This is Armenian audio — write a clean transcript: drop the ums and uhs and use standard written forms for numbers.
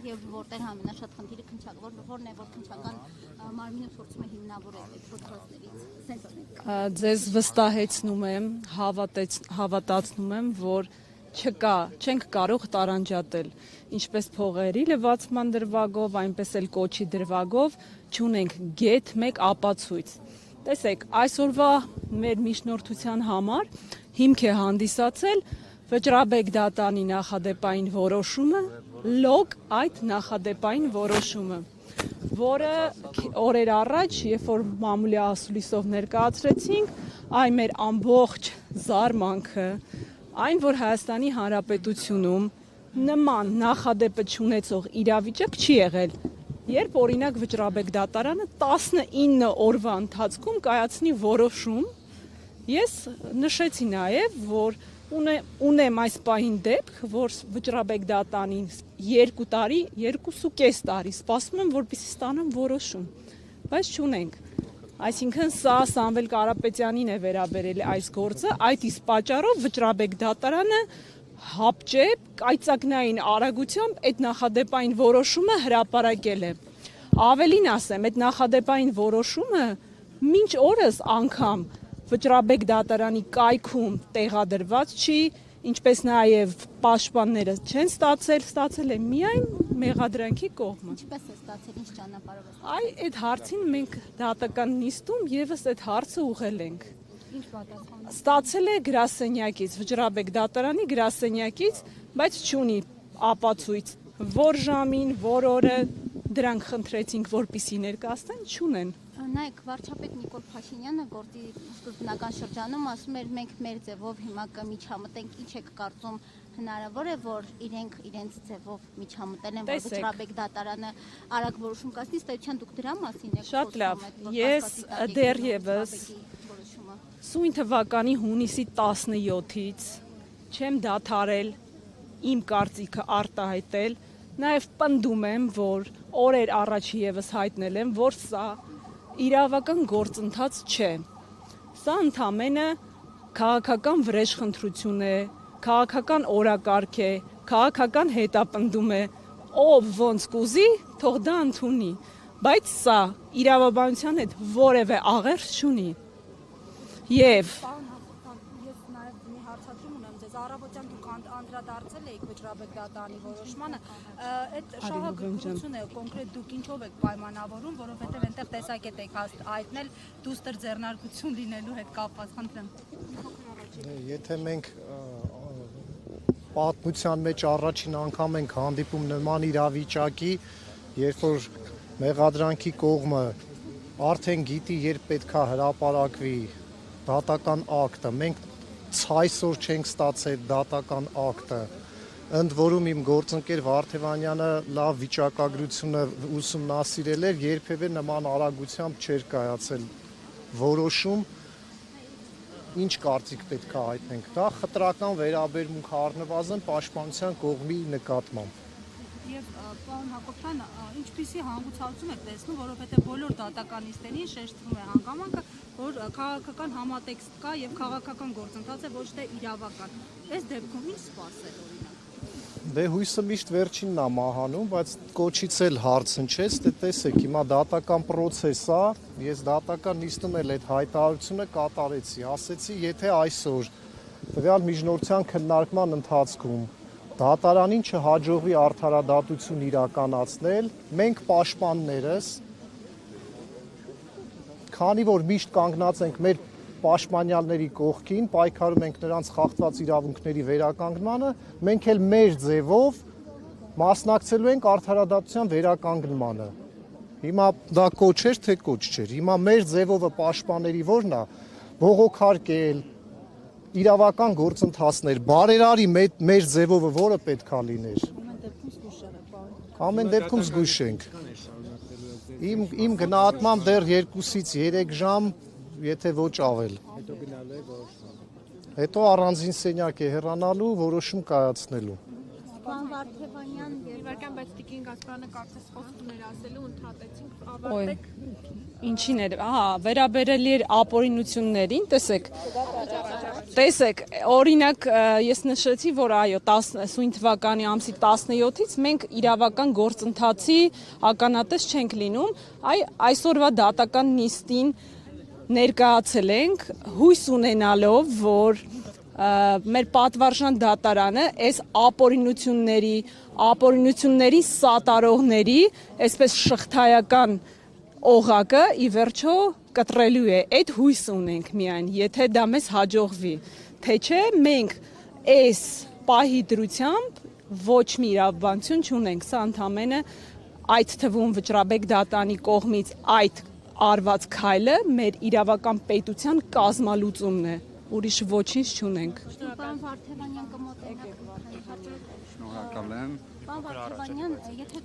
եւ որտեղ ամենաշատ խնդիրը որն է, որ քննչական մարմինը փորձում է հիմնավորել այդ փոփոխություններից սենսորներ։ Ձեզ վստահեցնում եմ, հավատացնում եմ, որ չկա, չենք կարող տարանջատել, ինչպես փողերի լվացման դրվագով, այնպես էլ կոչի դրվագով չունենք գեթ մեկ ապացույց։ Տեսեք, այսօրվա մեր միջնորդության համար հիմք է հանդիսացել Վճռաբեկ դատանի նախադեպային որոշումը, լոկ այդ նախադեպային որոշումը, որը օրեր առաջ, երբ որ մամուլի ասուլիսով ներկայացրեցինք, այ մեր ամբողջ զարմանքը, այն, որ Հայաստանի Հանրապետությունում նման նախադեպը չունեցող իրավիճակ չի եղել, երբ օրինակ Վճռաբեկ դատարանը 19 օրվա ընթացքում կայացնի որոշում, ես նշեցի նաև, որ ունեմ այս պահին դեպք, որ Վճռաբեկ դատանին 2 տարի, 2.5 տարի սպասում եմ, որպեսզի ստանամ որոշում, բայց չունենք։ Այսինքն սա Սամվել Կարապետյանին է վերաբերել այս գործը, այդ իսկ պատճառով Վճռաբեկ դատարանը հապճեպ, կայծակնային արագությամբ այդ նախադեպային որոշումը հրապարակել է։ Ավելին ասեմ, այդ նախադեպային որոշումը մինչ օրս անգամ Վճռաբեկ դատարանի կայքում տեղադրված չի, ինչպես նաև պաշտպանները չեն ստացել է միայն մեղադրանքի կողմը։ Ինչպես է ստացել, ինչ ճանապարհով է։ Այդ հարցին մենք դատական նիստում եւս այդ հարցը ուղղել ենք։ Ինչ պատասխան։ Ստացել է գրասենյակից, Վճռաբեկ դատարանի գրասենյակից, բայց չունի ապացույց, որ ժամին, որ օրը դրանք խնդրեցինք, որպեսզի ներկայացնեն, չունեն։ Նայեք, վարչապետ Նիկոլ Փաշինյանը գործի սկզբնական շրջանում ասում էր մենք մեր ձևով հիմա կմիջամտենք, ինչ եք կարծում հնարավոր է, որ իրենք իրենց ձևով միջամտել են, որ Վճռաբեկ դատարանը արագ որոշում կայացնի, ըստ էության դուք դրա մասին եք Շատ լավ, ես դեռևս սույն թվականի հունիսի 17-ից չեմ դադարել իմ կարծիքը արտահայտել, նաև պնդում եմ, որ օրեր առաջ եւս հայտնել եմ, որ սա իրավական գործընթաց չէ։ Սա ընդամենը քաղաքական վրեժխնդրություն է, քաղաքական օրակարգ է, քաղաքական հետապնդում է, ով ոնց կուզի, թող դա ընդունի, բայց սա իրավաբանության հետ որևէ աղերս չունի։ Եվ ես նաև մի հարցադրում ունեմ ձեզ, առավոտյան դուք անդրադարձել եք Վճռաբեկ դատարանի որոշմանը, այդ շահագրգռությունը կոնկրետ դուք ինչով եք պայմանավորում, որովհետև այնտեղ տեսակետ եք հայտնել դուստր ձեռնարկություն լինելու հետ կապված, խնդրեմ։ Եթե մենք պատմության մեջ առաջին անգամ ենք հանդիպում նման իրավիճակի, երբ որ մեղադրանքի կողմը արդեն գիտի, երբ պետք է հրապարակվի դատական ակտը, մենք ցայսօր չենք ստացել դատական ակտը, ընդ որում իմ գործընկեր Վարդևանյանը լավ վիճակագրությունը ուսումնասիրել էր, երբևէ նման արագությամբ չէր կայացել որոշում, ինչ կարծիք պետք է հայտնենք, դա խտրական վերաբերմունք առնվազն պաշտպանության կողմի նկատմամբ։ Եվ պարոն Հակոբյան, ինչպիսի հանգուցալուծում եք տեսնում, որովհետև բոլոր դատականիստերին շեշտվում է հանգամանքը, որ քաղաքական համատեքստ կա եւ քաղաքական գործընթաց է, ոչ թե իրավական։ Այս դեպքում ինչ սպասել օրինակ։ Դե հույսը միշտ վերջինն է մահանում, բայց կոչից էլ հարց հնչեց, դե տեսեք, հիմա դատական process է, ես դատական նիստում էլ այդ հայտարարությունը կատարեցի, ասեցի, եթե այսօր տվյալ միջնորդության քննարկման ընթացքում դատարանին չհաջողվի արդարադատություն իրականացնել, մենք պաշտպաններս, քանի որ միշտ կանգնած ենք մեր պաշտպանյալների կողքին, պայքարում ենք նրանց խախտված իրավունքների վերականգնմանը, մենք էլ մեր ձևով մասնակցելու ենք արդարադատության վերականգնմանը։ Հիմա դա կոչ էր, թե կոչ չէր։ Հիմա մեր ձևովը պաշտպանների որն է, բողոքարկել, իրավական գործընթացներ, բարերարի մեր ձևովը որը պետք է լիներ։ Ամեն դեպքում զգույշ ենք։ Իմ գնահատմամբ դեռ 2-ից 3 ժամ, եթե ոչ ավել։ Հետո առանձին սենյակ է հեռանալու, որոշում կայացնելու։ Պարոն Վարդևանյան, վարքան, բայց Տիկին Գասպարյանը կարծես խոսք ուներ ասելու, ընդհատեցինք, ավարտեք։ Ինչին էր, վերաբերելի էր ապօրինություններին, տեսեք, օրինակ ես նշեցի, որ այո, սույն թվականի ամսի 17-ից մենք իրավական գործընթացի ականատես չենք լինում, այսօրվա դատական նիստին ներկայացել ենք, հույս ունենալով, որ մեր պատվարժան դատարանը այս ապօրինությունների սատարողների, այսպես շղթայական օղակը ի վերջո կտրելու է, այդ հույս ունենք միայն, եթե դա մեզ հաջողվի, թե չէ մենք այս պահի դրությամբ ոչ մի իրավաբանություն չունենք, սա ընդամենը այդ թվում Վճռաբեկ դատանի կողմից այդ արված քայլը մեր իրավական պետության կազմալուծումն է, ուրիշ ոչինչ չունենք։ Պարոն Վարդևանյան կմոտենաք։ Շնորհակալ եմ։ Պարոն Վարդևանյան, եթե